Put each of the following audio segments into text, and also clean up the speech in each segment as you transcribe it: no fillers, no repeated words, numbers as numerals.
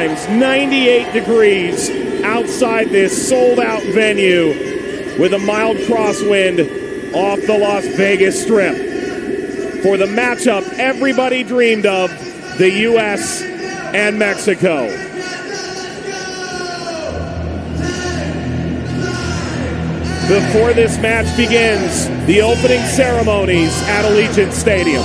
times, 98 degrees outside this sold-out venue with a mild crosswind off the Las Vegas Strip for the matchup everybody dreamed of, the U.S. and Mexico. Before this match begins, the opening ceremonies at Allegiant Stadium.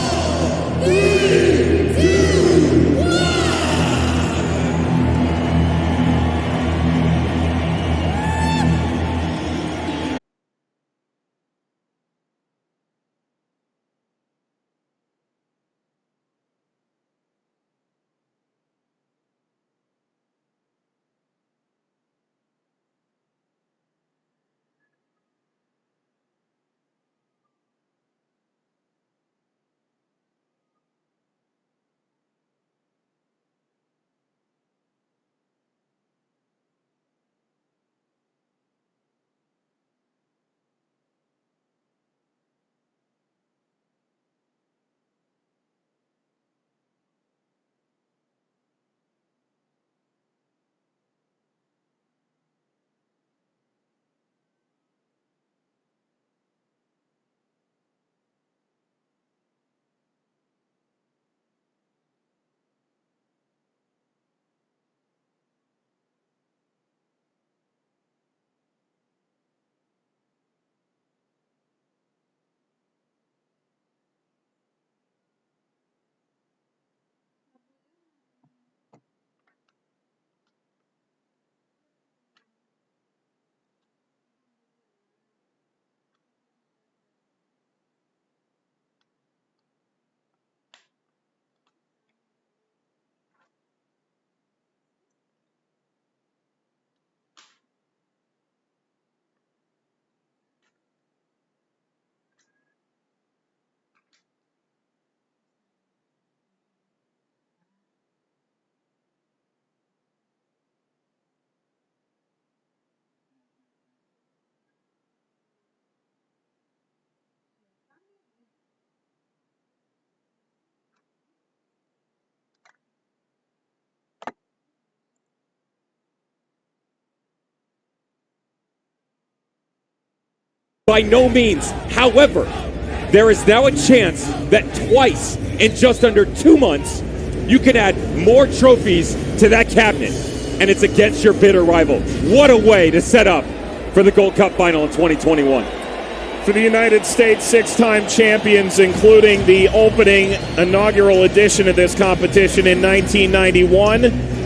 By no means. However, there is now a chance that twice in just under 2 months, you can add more trophies to that cabinet, and it's against your bitter rival. What a way to set up for the Gold Cup final in 2021. For the United States, six-time champions, including the opening inaugural edition of this competition in 1991.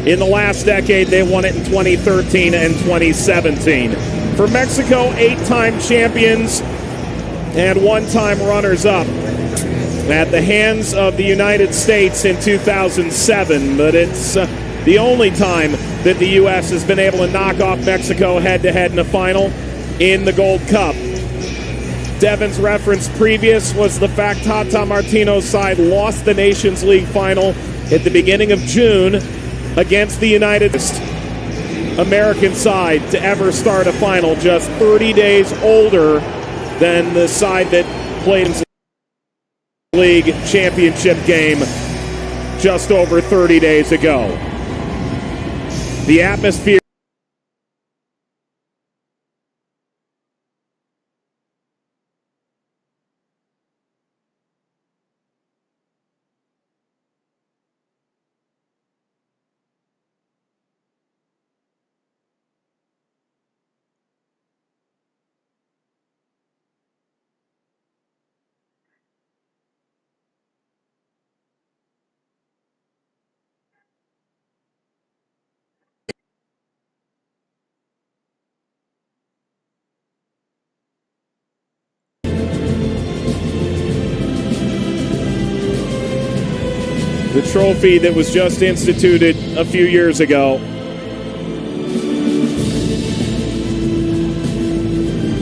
In the last decade, they won it in 2013 and 2017. For Mexico, 8-time champions and one-time runners-up at the hands of the United States in 2007. But it's the only time that the U.S. has been able to knock off Mexico head-to-head in a final in the Gold Cup. Devin's reference previous was the fact Tata Martino's side lost the Nations League final at the beginning of June against the United States. American side to ever start a final, just 30 days older than the side that played in the league championship game just over 30 days ago. The atmosphere the trophy that was just instituted a few years ago.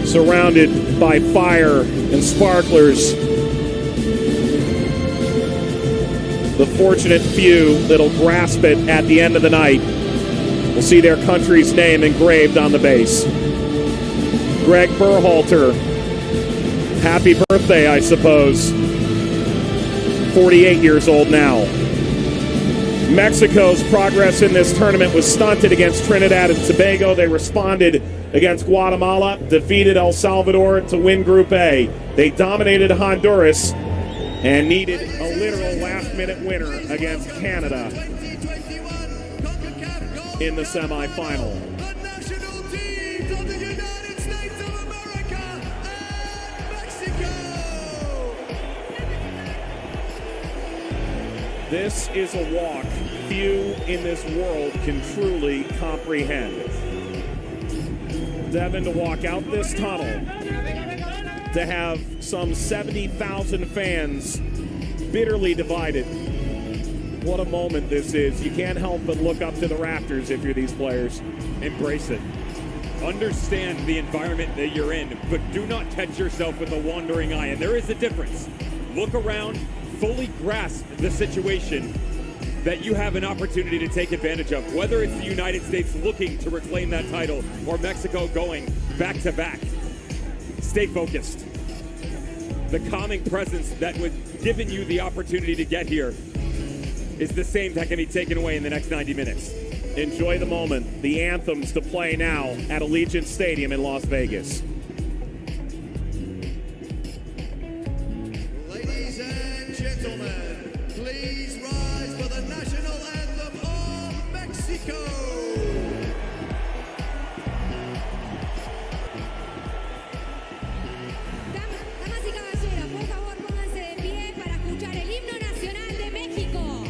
Surrounded by fire and sparklers. The fortunate few that'll grasp it at the end of the night will see their country's name engraved on the base. Greg Berhalter, happy birthday, I suppose. 48 years old now. Mexico's progress in this tournament was stunted against Trinidad and Tobago. They responded against Guatemala, defeated El Salvador to win Group A. They dominated Honduras and needed a literal last-minute winner against Canada in the semifinal. The national teams of the United States of America and Mexico. This is a walk few in this world can truly comprehend. Devin, to walk out this tunnel, to have some 70,000 fans bitterly divided. What a moment this is. You can't help but look up to the rafters if you're these players. Embrace it. Understand the environment that you're in, but do not catch yourself with a wandering eye. And there is a difference. Look around, fully grasp the situation that you have an opportunity to take advantage of, whether it's the United States looking to reclaim that title or Mexico going back-to-back. Stay focused. The calming presence that was given you the opportunity to get here is the same that can be taken away in the next 90 minutes. Enjoy the moment. The anthems to play now at Allegiant Stadium in Las Vegas. Ladies and gentlemen, please rise for the national anthem of Mexico. Damas y caballeros, por favor pónganse de pie para escuchar el himno nacional de México.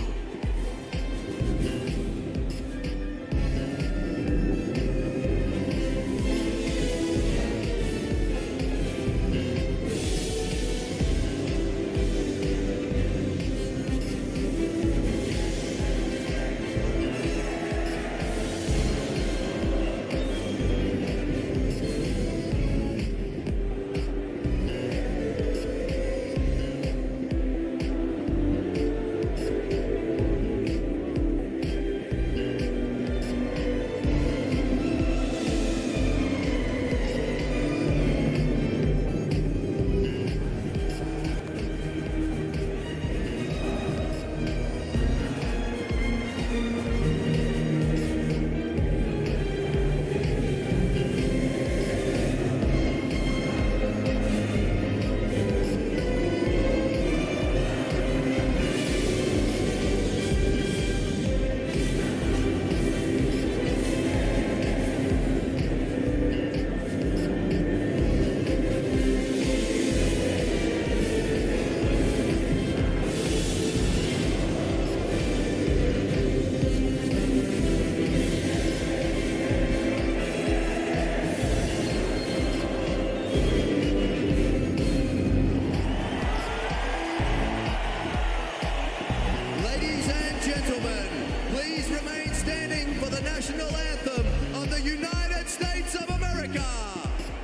Ladies and gentlemen, please remain standing for the national anthem of the United States of America.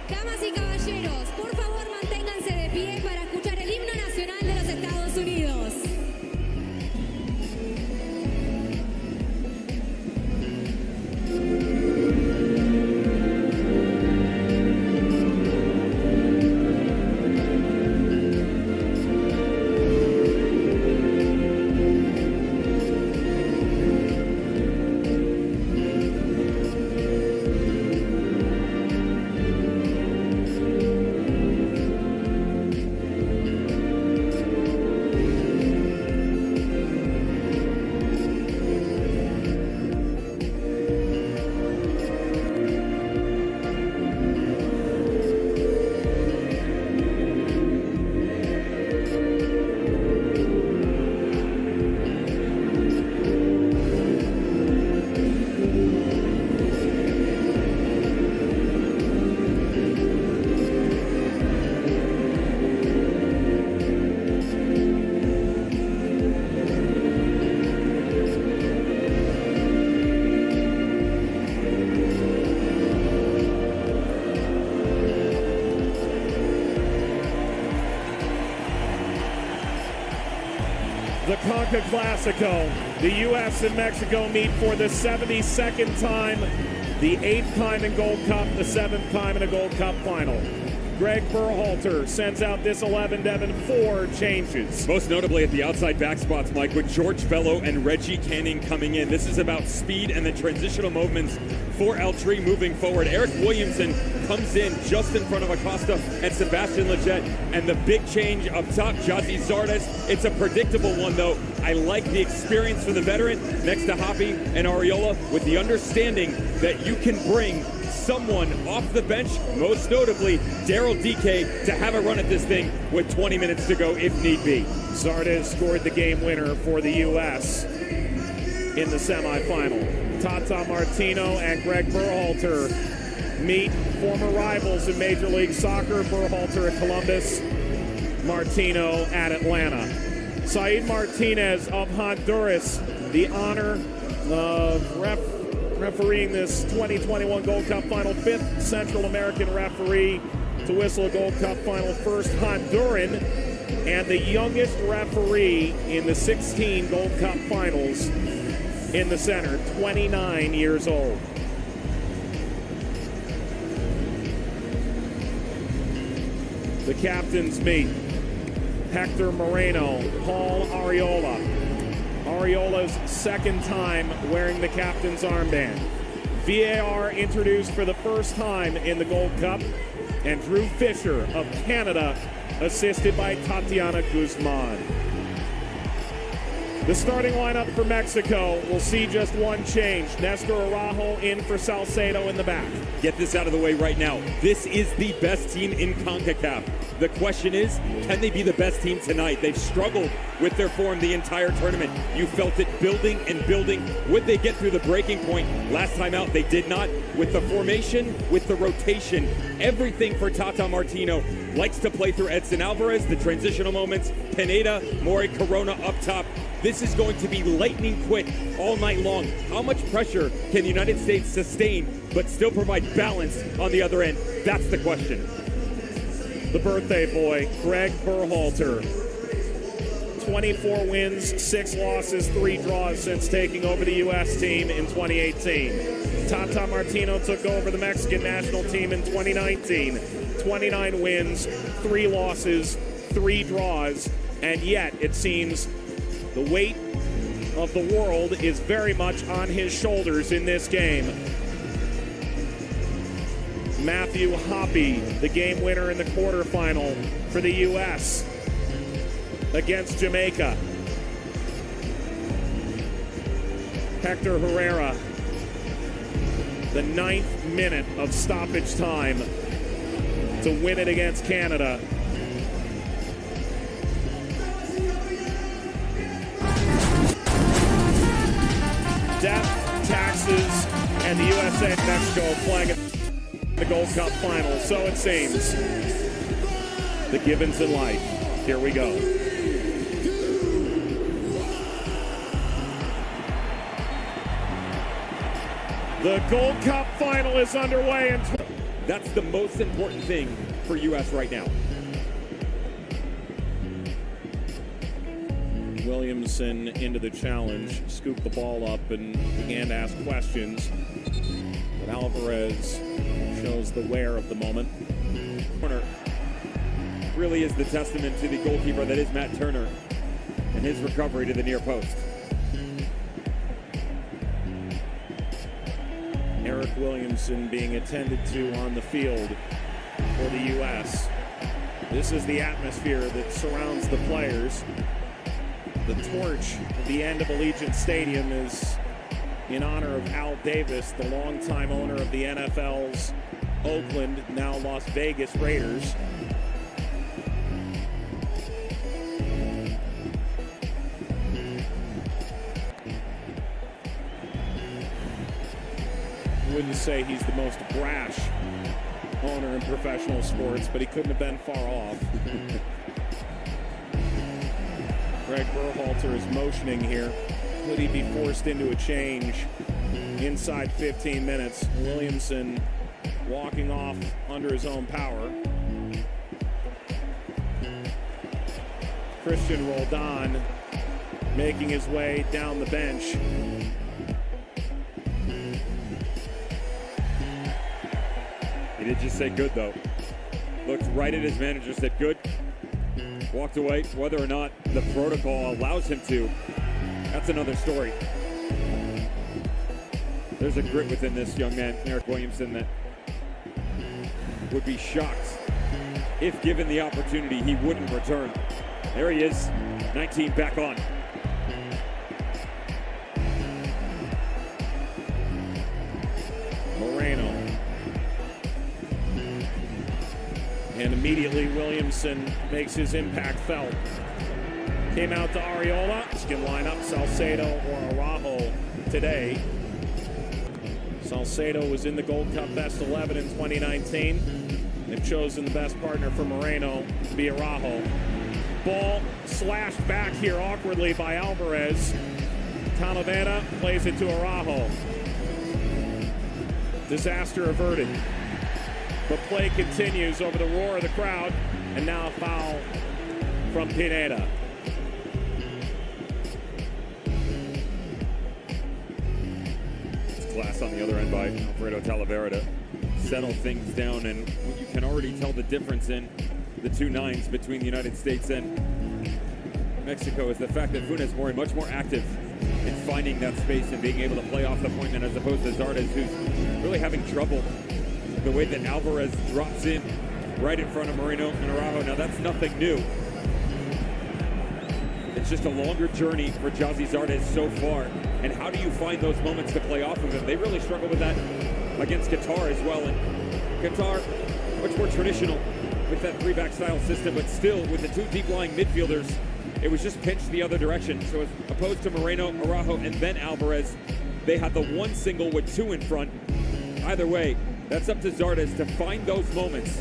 Damas y caballeros, por favor manténganse de pie para escuchar el himno nacional de los Estados Unidos. The Conca Classico. The U.S. and Mexico meet for the 72nd time, the 8th time in Gold Cup, the 7th time in a Gold Cup final. Greg Berhalter sends out this 11, Devin, 4 changes. Most notably at the outside back spots, Mike, with George Bello and Reggie Canning coming in. This is about speed and the transitional movements for L3 moving forward. Eric Williamson comes in just in front of Acosta and Sebastian Lletget. And the big change up top, Jazzy Zardes. It's a predictable one, though. I like the experience for the veteran next to Hoppy and Ariola, with the understanding that you can bring someone off the bench, most notably Daryl DK, to have a run at this thing with 20 minutes to go if need be. Zardes scored the game winner for the U.S. in the semifinal. Tata Martino and Greg Berhalter meet, former rivals in Major League Soccer. Berhalter at Columbus, Martino at Atlanta. Said Martinez of Honduras, the honor of refereeing this 2021 Gold Cup Final, 5th Central American referee to whistle a Gold Cup Final, first Honduran, and the youngest referee in the 16 Gold Cup Finals in the center, 29 years old. The captains meet. Hector Moreno, Paul Ariola. Ariola's second time wearing the captain's armband. VAR introduced for the first time in the Gold Cup, and Drew Fisher of Canada assisted by Tatiana Guzman. The starting lineup for Mexico will see just one change. Nestor Araujo in for Salcedo in the back. Get this out of the way right now. This is the best team in CONCACAF. The question is, can they be the best team tonight? They've struggled with their form the entire tournament. You felt it building and building. Would they get through the breaking point? Last time out, they did not. With the formation, with the rotation, everything for Tata Martino. Likes to play through Edson Alvarez, the transitional moments, Pineda, Mori Corona up top. This is going to be lightning quick all night long. How much pressure can the United States sustain but still provide balance on the other end? That's the question. The birthday boy, Greg Berhalter. 24 wins, 6 losses, 3 draws since taking over the U.S. team in 2018. Tata Martino took over the Mexican national team in 2019. 29 wins, 3 losses, 3 draws, and yet it seems the weight of the world is very much on his shoulders in this game. Matthew Hoppy, the game winner in the quarterfinal for the U.S. against Jamaica. Hector Herrera, the 9th minute of stoppage time to win it against Canada. Death, taxes, and the USA and Mexico playing at the Gold Cup Final. So it seems. The givens in life. Here we go. The Gold Cup Final is underway. And that's the most important thing for U.S. right now. Williamson into the challenge, scooped the ball up and began to ask questions. But Alvarez shows the wear of the moment. Turner really is the testament to the goalkeeper that is Matt Turner and his recovery to the near post. Eric Williamson being attended to on the field for the U.S. This is the atmosphere that surrounds the players. The torch at the end of Allegiant Stadium is in honor of Al Davis, the longtime owner of the NFL's Oakland, now Las Vegas Raiders. Wouldn't say he's the most brash owner in professional sports, but he couldn't have been far off. Greg Berhalter is motioning here. Could he be forced into a change inside 15 minutes? Williamson walking off under his own power. Christian Roldan making his way down the bench. He did just say good, though. looked right at his manager, said, good. Walked away. Whether or not the protocol allows him to, that's another story. There's a grit within this young man, Eric Williamson, that would be shocked if given the opportunity he wouldn't return. There he is, 19 back on. Moreno. And immediately Williamson makes his impact felt. Came out to Arreola. He can line up Salcedo or Araujo today. Salcedo was in the Gold Cup Best 11 in 2019. They've chosen the best partner for Moreno to be Araujo. Ball slashed back here awkwardly by Alvarez. Talavera plays it to Araujo. Disaster averted. But play continues over the roar of the crowd, and now a foul from Pineda. It's class on the other end by Alfredo Talavera to settle things down, and you can already tell the difference in the two nines between the United States and Mexico is the fact that Funes Mori much more active in finding that space and being able to play off the point man as opposed to Zardes, who's really having trouble. The way that Alvarez drops in right in front of Moreno and Araujo. Now that's nothing new. It's just a longer journey for Jazzy Zardes so far. And how do you find those moments to play off of him? They really struggle with that against Qatar as well. And Qatar, much more traditional with that three-back style system, but still with the two deep-lying midfielders, it was just pinched the other direction. So as opposed to Moreno, Araujo, and then Alvarez, they had the one single with two in front. Either way, that's up to Zardes to find those moments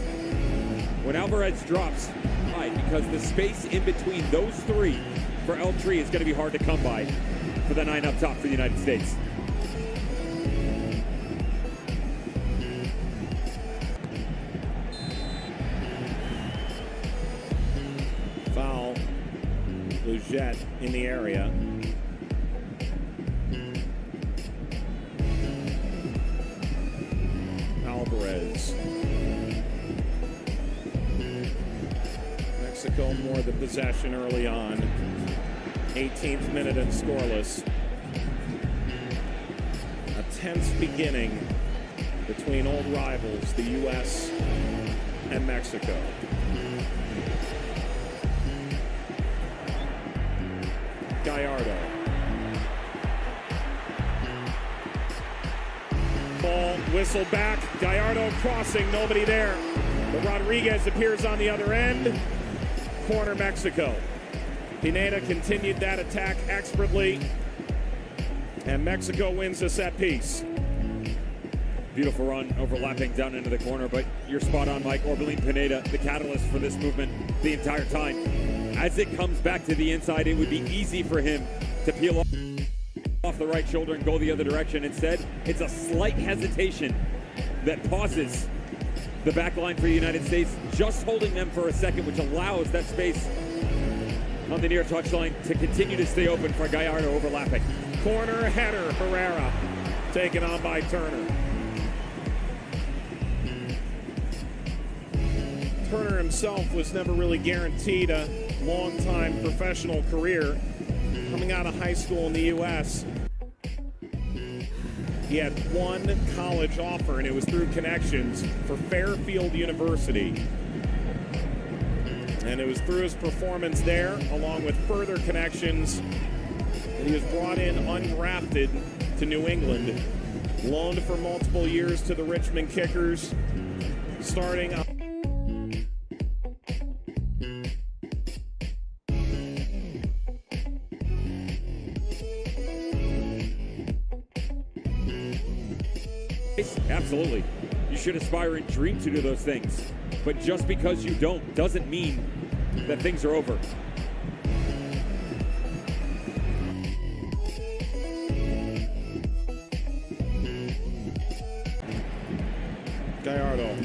when Alvarez drops high, because the space in between those three for L3 is going to be hard to come by for the nine up top for the United States. Foul. Lugette in the area. Alvarez. Mexico more the possession early on. 18th minute and scoreless. A tense beginning between old rivals, the U.S. and Mexico. Gallardo. Ball whistled back. Gallardo crossing, nobody there. But Rodriguez appears on the other end. Corner Mexico. Pineda continued that attack expertly. And Mexico wins the set piece. Beautiful run, overlapping down into the corner, but you're spot on, Mike. Orbelín Pineda, the catalyst for this movement the entire time. As it comes back to the inside, it would be easy for him to peel off the right shoulder and go the other direction. Instead, it's a slight hesitation that pauses the back line for the United States, just holding them for a second, which allows that space on the near touchline to continue to stay open for Gallardo overlapping. Corner header, Herrera, taken on by Turner. Turner himself was never really guaranteed a long-time professional career. Coming out of high school in the U.S., he had one college offer, and it was through connections for Fairfield University. And it was through his performance there, along with further connections, that he was brought in undrafted to New England. Loaned for multiple years to the Richmond Kickers, starting out. Absolutely. You should aspire and dream to do those things. But just because you don't doesn't mean that things are over. Gallardo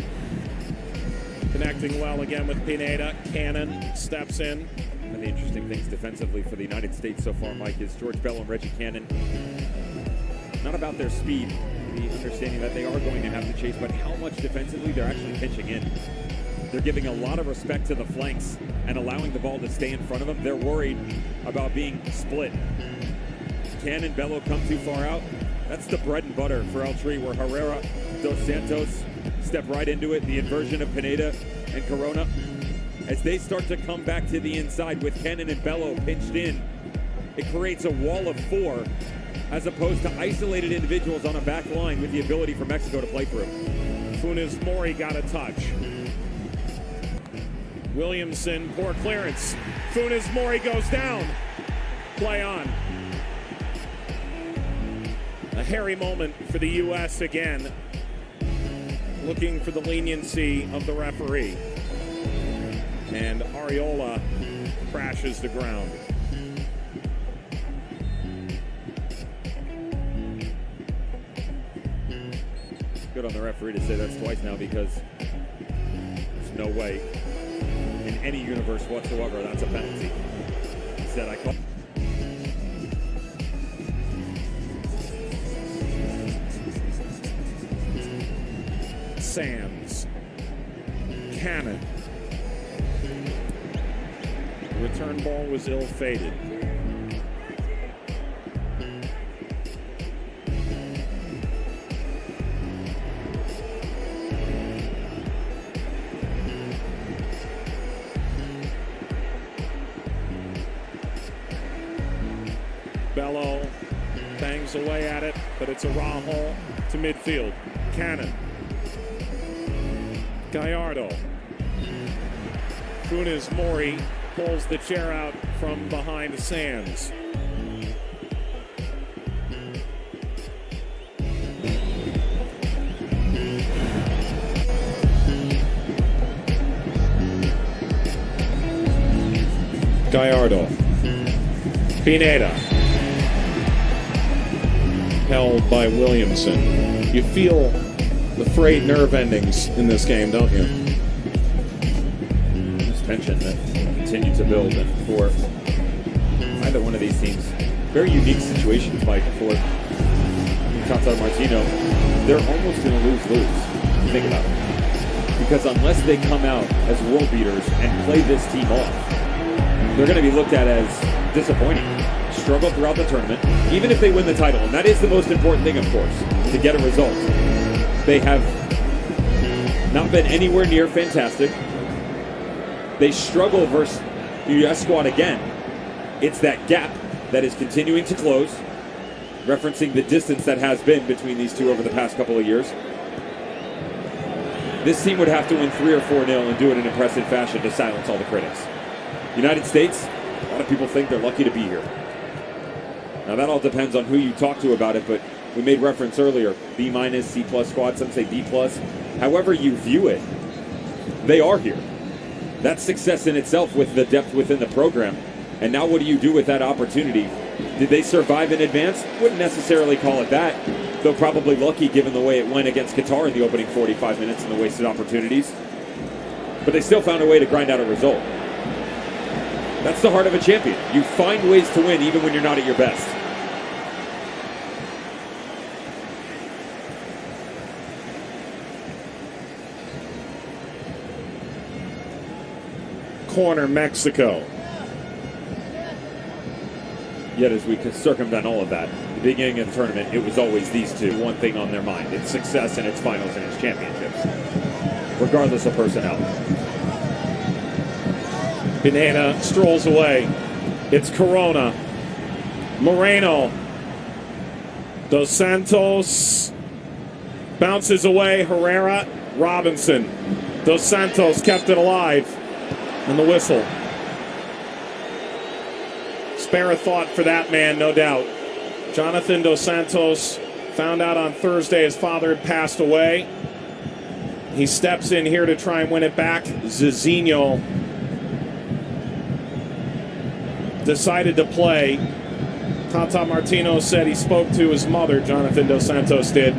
connecting well again with Pineda. Cannon steps in. One of the interesting things defensively for the United States so far, Mike, is George Bell and Reggie Cannon. Not about their speed, the understanding that they are going to have to chase, but how much defensively they're actually pitching in. They're giving a lot of respect to the flanks and allowing the ball to stay in front of them. They're worried about being split. Can and Bello come too far out? That's the bread and butter for El Tri, where Herrera, Dos Santos step right into it. The inversion of Pineda and Corona. As they start to come back to the inside with Cannon and Bello pinched in, it creates a wall of four as opposed to isolated individuals on a back line with the ability for Mexico to play through. Funes Mori got a touch. Williamson, poor clearance. Funes Mori goes down. Play on. A hairy moment for the U.S. again, looking for the leniency of the referee. And Arreola crashes the ground. Good on the referee to say that's twice now, because there's no way in any universe whatsoever that's a penalty. He said, I call. Sands. Cannon. The return ball was ill-fated. Bello bangs away at it, but it's a raw hole to midfield. Cannon. Gallardo. Funes Mori pulls the chair out from behind Sands. Gallardo. Pineda. Held by Williamson. You feel the frayed nerve endings in this game, don't you? This tension that will continue to build, and for either one of these teams, very unique situations, Mike, for Tata Martino. They're almost in a lose-lose. Think about it. Because unless they come out as world beaters and play this team off, they're going to be looked at as disappointing. Struggle throughout the tournament, even if they win the title, and that is the most important thing, of course, to get a result. They have not been anywhere near fantastic. They struggle versus the U.S. squad again. It's that gap that is continuing to close, referencing the distance that has been between these two over the past couple of years. This team would have to win 3 or 4-0 and do it in impressive fashion to silence all the critics. United States, a lot of people think they're lucky to be here. Now that all depends on who you talk to about it, but we made reference earlier, B-, C+ squad, some say B+. However you view it, they are here. That's success in itself with the depth within the program. And now what do you do with that opportunity? Did they survive in advance? Wouldn't necessarily call it that, though probably lucky given the way it went against Qatar in the opening 45 minutes and the wasted opportunities. But they still found a way to grind out a result. That's the heart of a champion. You find ways to win even when you're not at your best. Corner, Mexico. Yet as we could circumvent all of that, at the beginning of the tournament, it was always these two. One thing on their mind. It's success in its finals and its championships, regardless of personnel. Pineda strolls away. It's Corona. Moreno. Dos Santos bounces away. Herrera. Robinson. Dos Santos kept it alive. And the whistle. Spare a thought for that man, no doubt. Jonathan Dos Santos found out on Thursday his father had passed away. He steps in here to try and win it back. Zizinho decided to play. Tata Martino said he spoke to his mother, Jonathan Dos Santos did.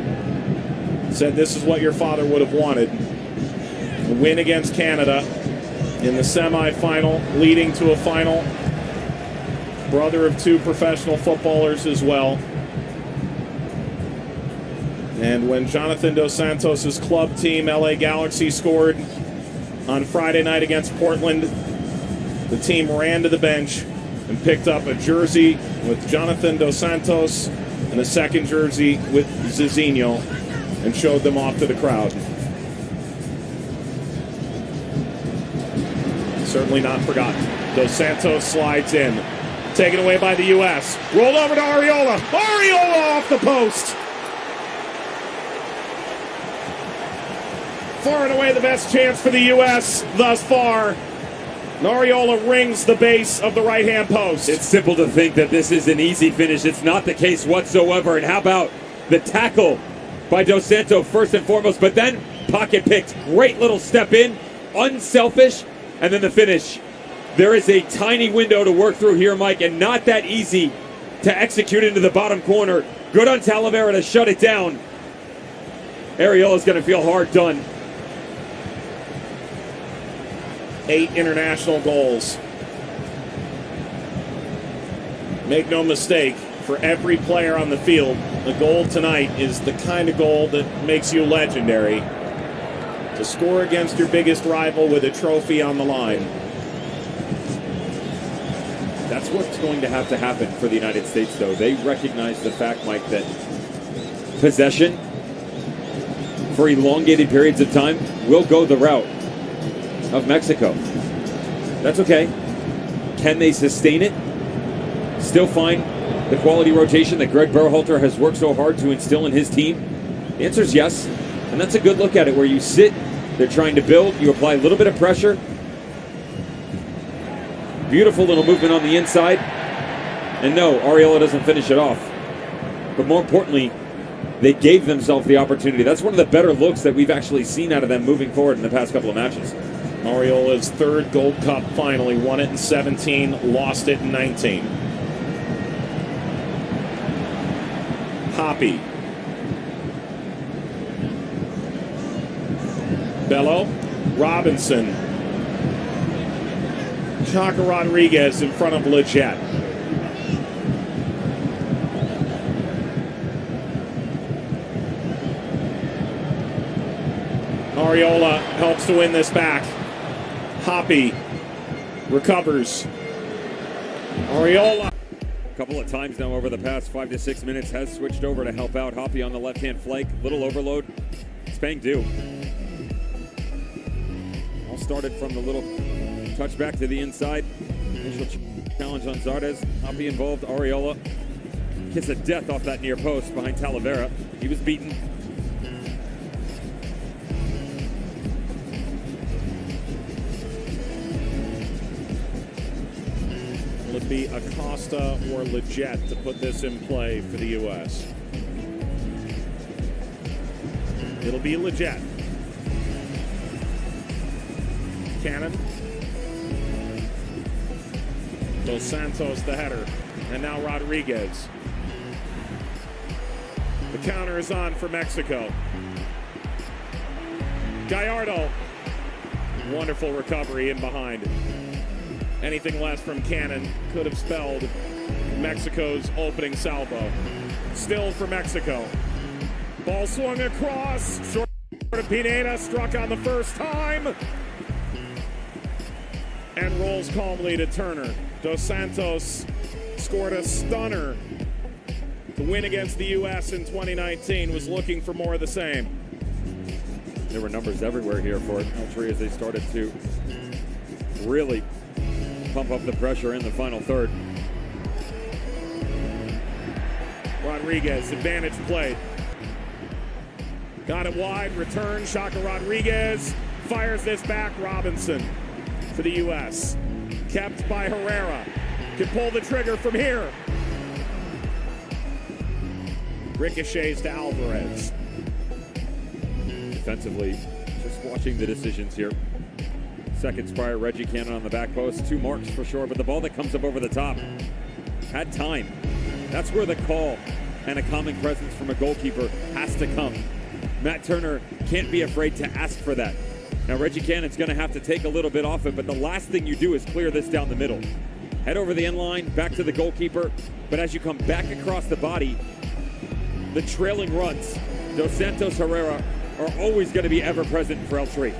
Said this is what your father would have wanted. A win against Canada in the semifinal, leading to a final. Brother of 2 professional footballers as well. And when Jonathan Dos Santos' club team, LA Galaxy, scored On Friday night against Portland, the team ran to the bench and picked up a jersey with Jonathan Dos Santos and a second jersey with Zizinho and showed them off to the crowd. Certainly not forgotten. Dos Santos slides in. Taken away by the U.S. Rolled over to Arriola. Arriola off the post. Far and away the best chance for the U.S. thus far. Arriola rings the base of the right-hand post. It's simple to think that this is an easy finish. It's not the case whatsoever. And how about the tackle by Dos Santos first and foremost, but then pocket picked. Great little step in, unselfish, and then the finish. There is a tiny window to work through here, Mike, and not that easy to execute into the bottom corner. Good on Talavera to shut it down. Arriola's going to feel hard done. 8 international goals. Make no mistake, for every player on the field, the goal tonight is the kind of goal that makes you legendary. To score against your biggest rival with a trophy on the line. That's what's going to happen for the United States, though. They recognize the fact, Mike, that possession for elongated periods of time will go the route of Mexico. That's okay. Can they sustain it? Still find the quality rotation that Greg Berhalter has worked so hard to instill in his team? The answer is yes. And that's a good look at it, where you sit, they're trying to build, you apply a little bit of pressure. Beautiful little movement on the inside. And no, Arriola doesn't finish it off. But more importantly, they gave themselves the opportunity. That's one of the better looks that we've actually seen out of them moving forward in the past couple of matches. Arriola's third Gold Cup finally. Won it in 17, lost it in 19. Hoppy. Bello. Robinson. Chaka Rodriguez in front of Leggett. Arriola helps to win this back. Hoppy recovers. Arriola. A couple of times now over the past 5 to 6 minutes has switched over to help out Hoppy on the left-hand flank. Little overload. Spang due. All started from the little touchback to the inside. Initial challenge on Zardes. Hoppy involved. Arriola kiss of death off that near post behind Talavera. He was beaten. Will it be Acosta or Leggett to put this in play for the U.S.? It'll be Leggett. Cannon. Dos Santos the header. And now Rodriguez. The counter is on for Mexico. Gallardo. Wonderful recovery in behind. Anything less from Cannon could have spelled Mexico's opening salvo. Still for Mexico. Ball swung across. Short of Pineda, struck on the first time. And rolls calmly to Turner. Dos Santos scored a stunner. The win against the U.S. in 2019 was looking for more of the same. There were numbers everywhere here for Altry as they started to really pump up the pressure in the final third. Rodriguez, advantage play. Got it wide, return, Chaka Rodriguez. Fires this back, Robinson for the U.S. Kept by Herrera. Can pull the trigger from here. Ricochets to Alvarez. Defensively, just watching the decisions here. Seconds prior, Reggie Cannon on the back post. 2 marks for sure, but the ball that comes up over the top had time. That's where the call and a calming presence from a goalkeeper has to come. Matt Turner can't be afraid to ask for that. Now, Reggie Cannon's going to have to take a little bit off it, but the last thing you do is clear this down the middle. Head over the end line, back to the goalkeeper, but as you come back across the body, the trailing runs, Dos Santos Herrera, are always going to be ever present for El Tri.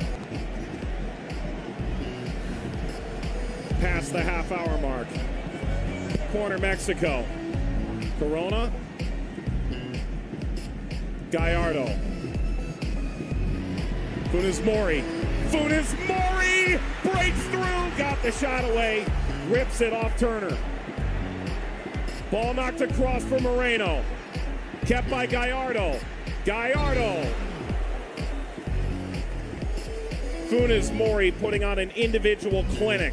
past the half-hour mark. Corner Mexico. Corona. Gallardo. Funes Mori. Funes Mori breaks through. Got the shot away. Rips it off Turner. Ball knocked across for Moreno. Kept by Gallardo. Gallardo. Funes Mori putting on an individual clinic.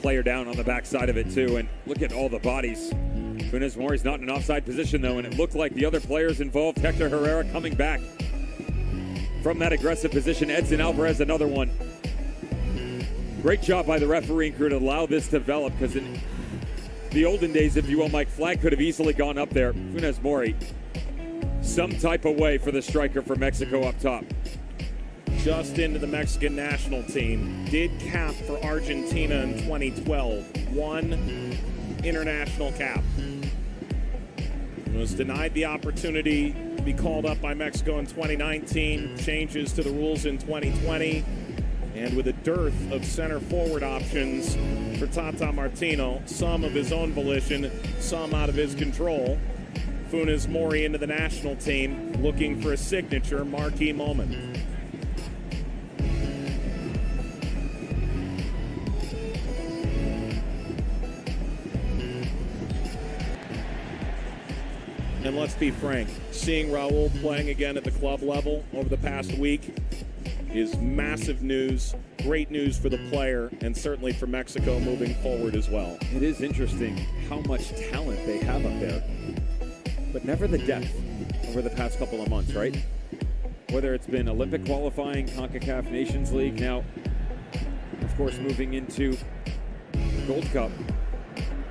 Player down on the backside of it too, and look at all the bodies. Funes Mori's not in an offside position though, and it looked like the other players involved. Hector Herrera coming back from that aggressive position. Edson Alvarez, another one. Great job by the refereeing crew to allow this to develop, because in the olden days, if you will, Mike, flag could have easily gone up there. Funes Mori, some type of way for the striker for Mexico up top. Just into the Mexican national team. Did cap for Argentina in 2012. One international cap. Was denied the opportunity to be called up by Mexico in 2019. Changes to the rules in 2020. And with a dearth of center forward options for Tata Martino, some of his own volition, some out of his control, Funes Mori into the national team, looking for a signature marquee moment. And let's be frank, seeing Raul playing again at the club level over the past week is massive news, great news for the player, and certainly for Mexico moving forward as well. It is interesting how much talent they have up there, but never the depth over the past couple of months, right? Whether it's been Olympic qualifying, CONCACAF Nations League, now, of course, moving into Gold Cup.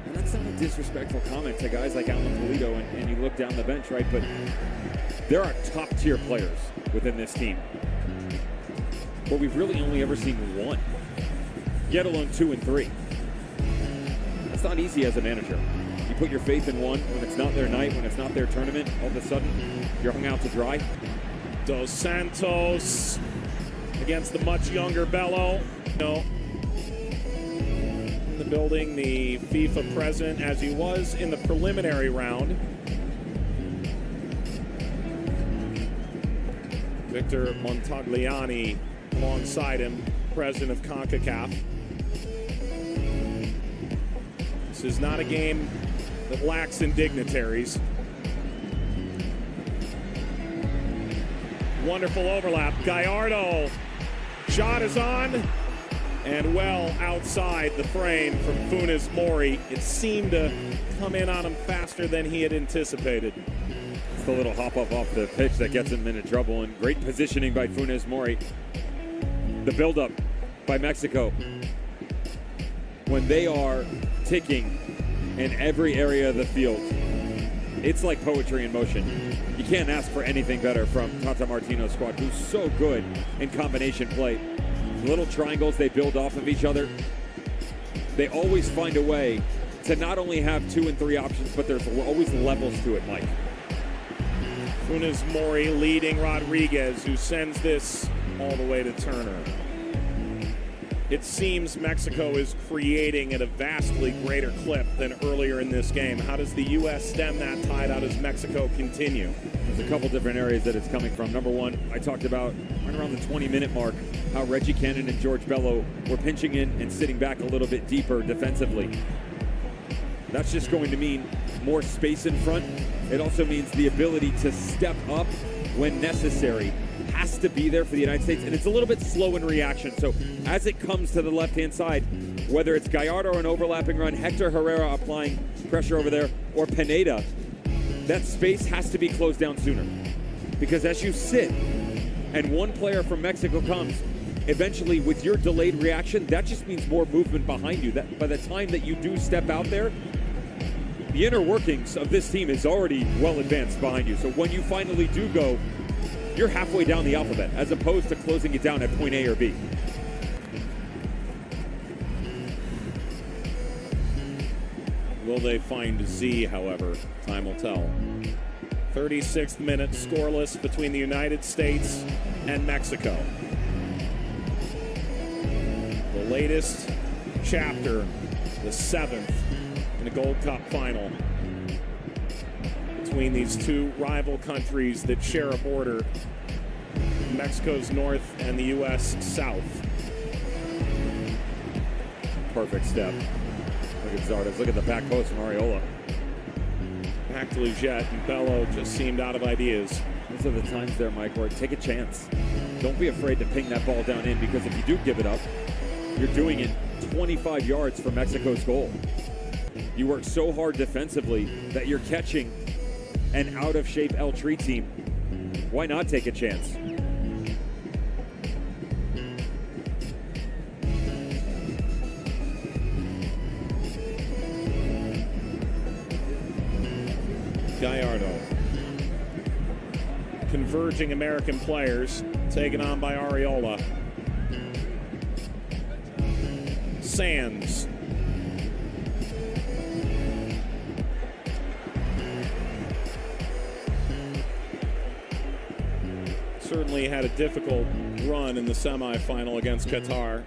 And that's not a disrespectful comment to guys like Alan Pulido, and you look down the bench, right? But there are top-tier players within this team. But we've really only ever seen one, let alone 2 and 3. That's not easy as a manager. You put your faith in one when it's not their night, when it's not their tournament, all of a sudden you're hung out to dry. Dos Santos against the much younger Bello. No. In the building, the FIFA president, as he was in the preliminary round. Victor Montagliani alongside him, president of CONCACAF. This is not a game that lacks in dignitaries. Wonderful overlap. Gallardo. Shot is on. And well outside the frame from Funes Mori. It seemed to come in on him faster than he had anticipated. It's the little hop up off the pitch that gets him into trouble, and great positioning by Funes Mori. The build-up by Mexico. When they are ticking in every area of the field, it's like poetry in motion. You can't ask for anything better from Tata Martino's squad, who's so good in combination play. Little triangles they build off of each other. They always find a way to not only have 2 and 3 options, but there's always levels to it, Mike. Funes Mori leading Rodriguez, who sends this all the way to Turner. It seems Mexico is creating at a vastly greater clip than earlier in this game. How does the U.S. stem that tide? How does Mexico continue? There's a couple different areas that it's coming from. Number one, I talked about right around the 20-minute mark, how Reggie Cannon and George Bello were pinching in and sitting back a little bit deeper defensively. That's just going to mean more space in front. It also means the ability to step up when necessary has to be there for the United States, and it's a little bit slow in reaction. So as it comes to the left-hand side, whether it's Gallardo or an overlapping run, Hector Herrera applying pressure over there, or Pineda, that space has to be closed down sooner. Because as you sit and one player from Mexico comes, eventually with your delayed reaction, that just means more movement behind you. That by the time that you do step out there, the inner workings of this team is already well advanced behind you. So when you finally do go, you're halfway down the alphabet, as opposed to closing it down at point A or B. Will they find Z, however? Time will tell. 36th minute, scoreless between the United States and Mexico. The latest chapter, the 7th in a Gold Cup final between these two rival countries that share a border, Mexico's north and the U.S. south. Perfect step. Look at Zardes. Look at the back post from Areola. Back to Leggett, and Bello just seemed out of ideas. Those are the times there, Mike, where take a chance. Don't be afraid to ping that ball down in, because if you do give it up, you're doing it 25 yards from Mexico's goal. You work so hard defensively that you're catching an out-of-shape El Tri team. Why not take a chance? Gallardo. Converging American players, taken on by Areola. Sands. Certainly had a difficult run in the semifinal against Qatar.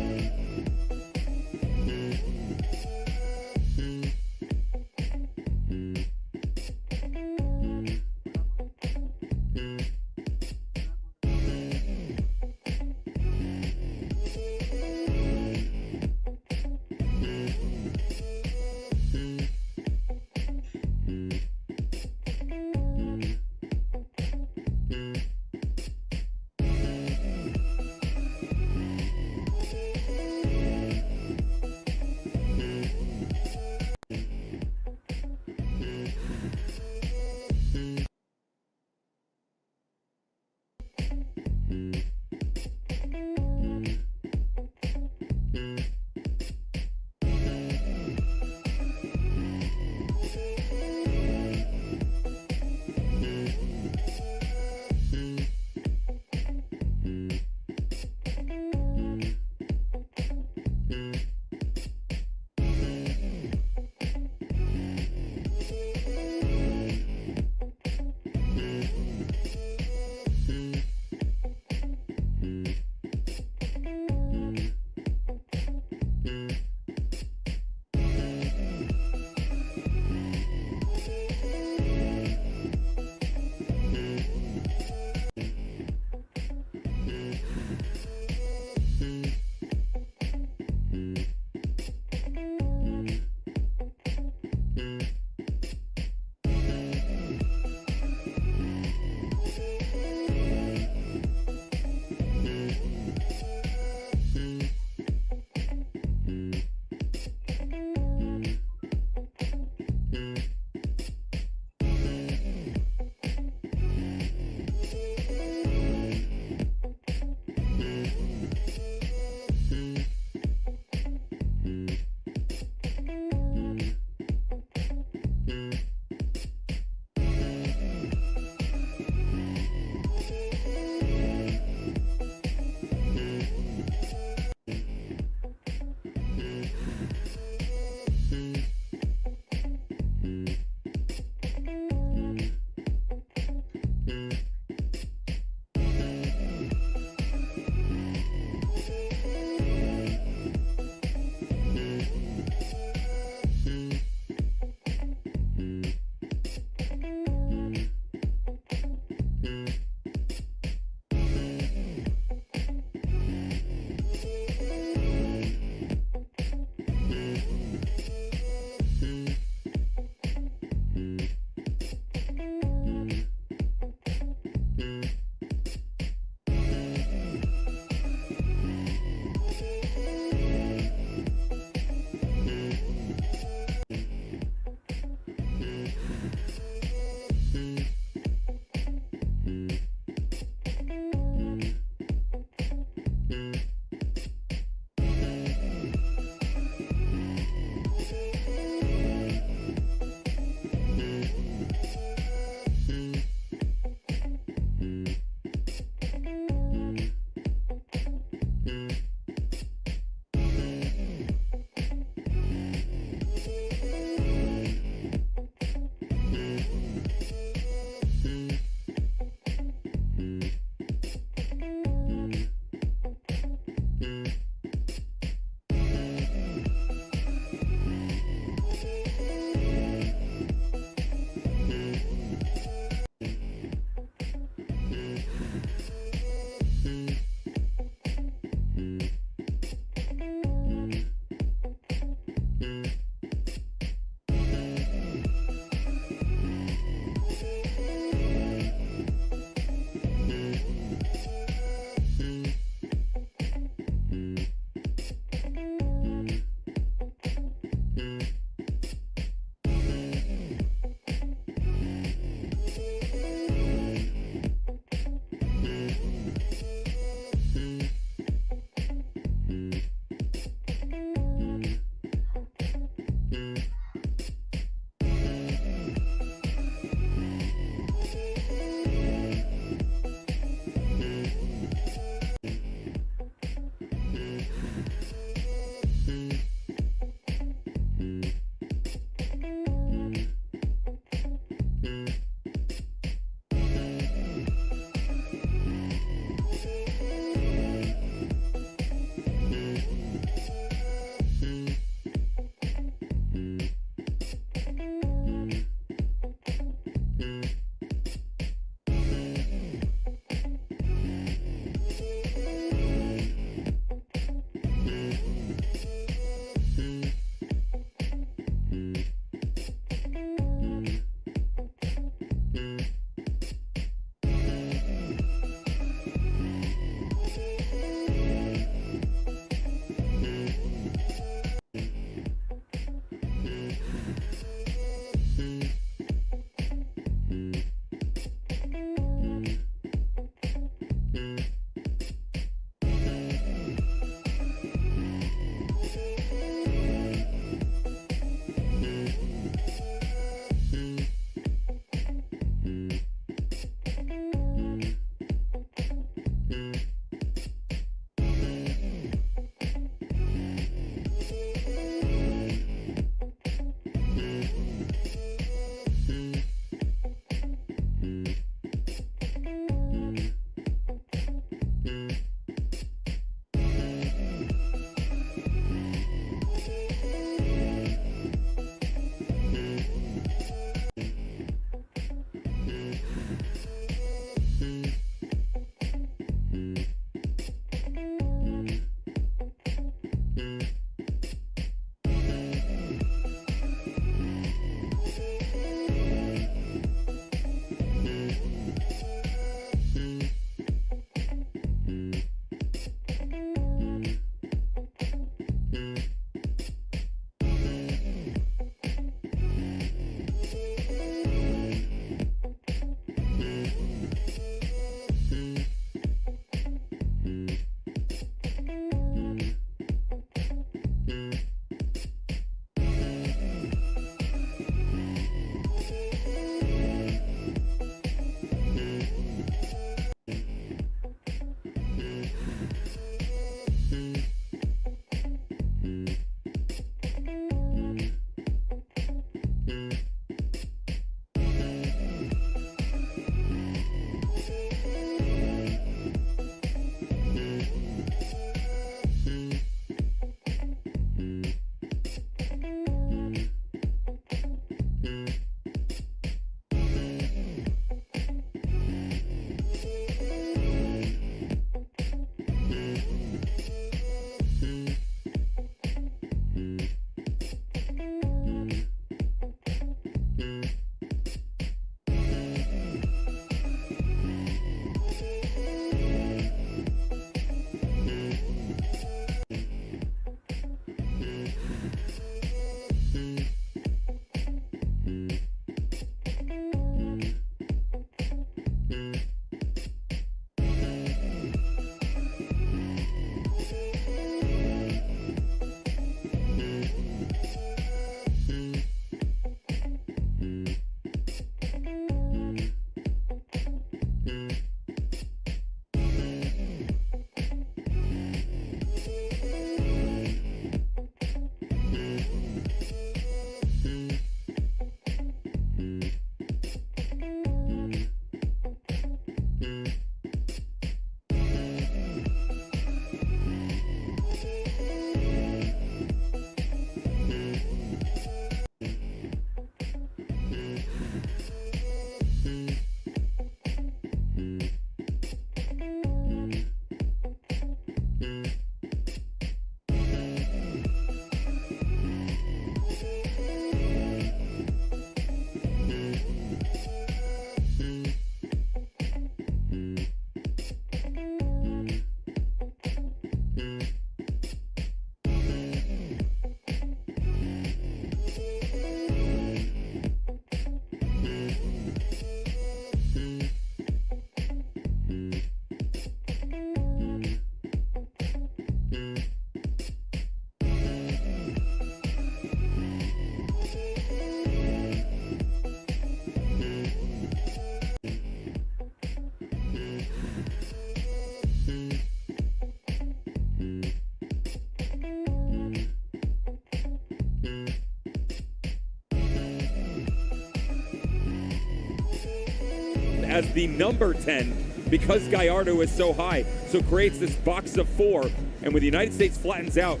as the number 10 because Gallardo is so high. So creates this box of 4. And when the United States flattens out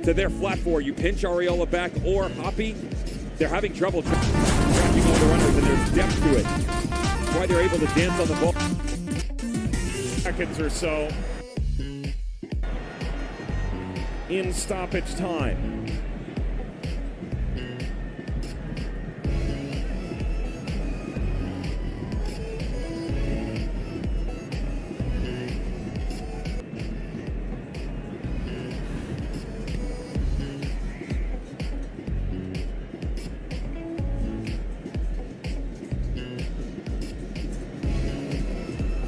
to their flat 4, you pinch Areola back or Hoppy. They're having trouble tracking all the runners, and there's depth to it. That's why they're able to dance on the ball. Seconds or so in stoppage time.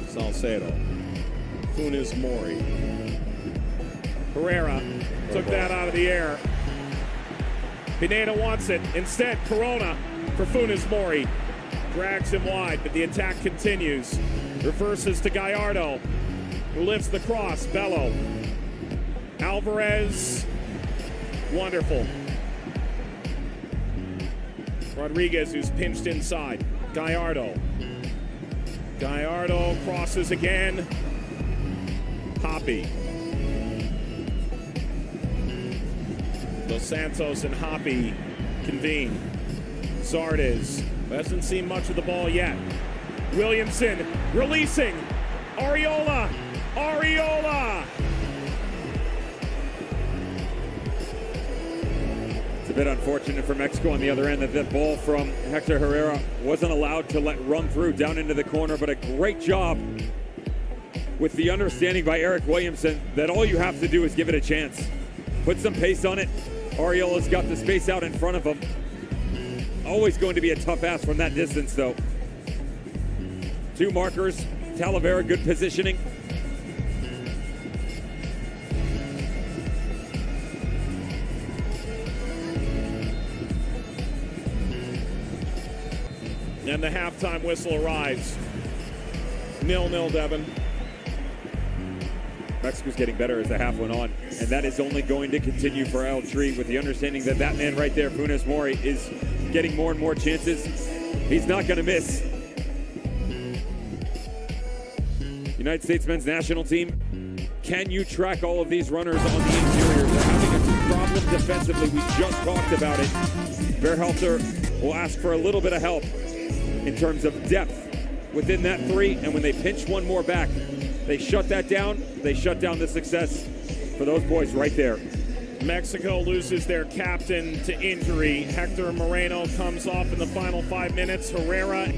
Salcedo, Funes Mori, Herrera took that out of the air. Pineda wants it. Instead, Corona for Funes Mori. Drags him wide, but the attack continues. Reverses to Gallardo, who lifts the cross. Bello. Alvarez. Wonderful. Rodriguez, who's pinched inside. Gallardo. Gallardo crosses again. Hoppy. Dos Santos and Hoppy convene. Zardes hasn't seen much of the ball yet. Williamson releasing. Areola. Areola. It's a bit unfortunate for Mexico on the other end that that ball from Hector Herrera wasn't allowed to let run through down into the corner, but a great job with the understanding by Eric Williamson that all you have to do is give it a chance. Put some pace on it. Areola's got the space out in front of him. Always going to be a tough ask from that distance, though. 2 markers. Talavera, good positioning. And the halftime whistle arrives. 0-0, Devin. Mexico's getting better as the half went on, and that is only going to continue for El Tri with the understanding that that man right there, Funes Mori, is getting more and more chances. He's not going to miss. United States men's national team, can you track all of these runners on the interior? They're having a problem defensively. We just talked about it. Berhalter will ask for a little bit of help in terms of depth within that 3, and when they pinch one more back, they shut that down. They shut down the success for those boys right there. Mexico loses their captain to injury. Hector Moreno comes off in the final 5 minutes. Herrera.